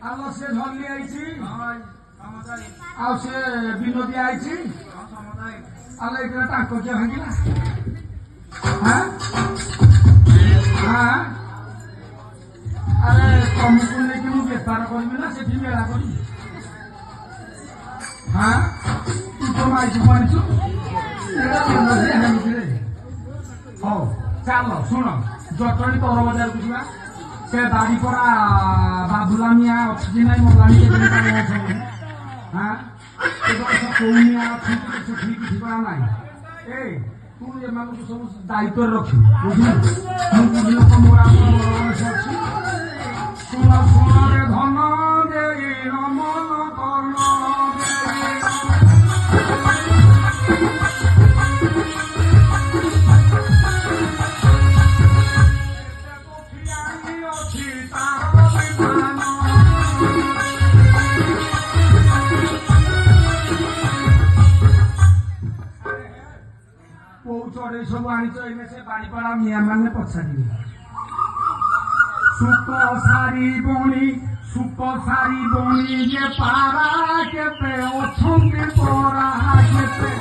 আলো সে ধরলি আইছি ଆଉ ସେ ବିନୋଦୀ ଆଇଛି ଆଲୋ ଏଇଟା ଟାଙ୍କ କିଏ ଭାଙ୍ଗିଲା ଆରେ ତମକୁ ନେଇକି ମୁଁ ବେପାର କରିବି ନା ସେଠି ମେଳା କରିବି ତୁ ତ ମାଇକୁ ମାରିଛୁ ହଉ ଚାଲ ଶୁଣ ଜଟଣୀ ତର ବଜାରକୁ ଯିବା ସେ ବାଡ଼ି ପରା ବାବୁଲା ମିଆ ଅଛି କି ନାଇଁ ମଲାଣି ଅଛନ୍ତି କୌନିଆ ଅଛି ସେ ଠିକ ଠିକଣା ନାହିଁ ଏ ତୁ ଏମାନଙ୍କୁ ସବୁ ଦାୟିତ୍ୱରେ ରଖିବୁ ବୁଝିଲୁ ମୁଁ ବୁଝିଲ ତ ମୋର ଆଉ ବଡ଼ ବୟସ ଅଛି ଶୁଣ ଶୁଣରେ ଧନ ଦେଇ ରମନ କର୍ଣ୍ଣ ଚଢେଇ ସବୁ ଆଣିଛ ଏଇନେ ସେ ବାଡ଼ିପଡ଼ା ମିଆଁ ମାନେ ପଚାରିବେ ସୁକ ସାରି ବଣି ଯେ ପାରା କେତେ ଅଛନ୍ତି ପରା କେତେ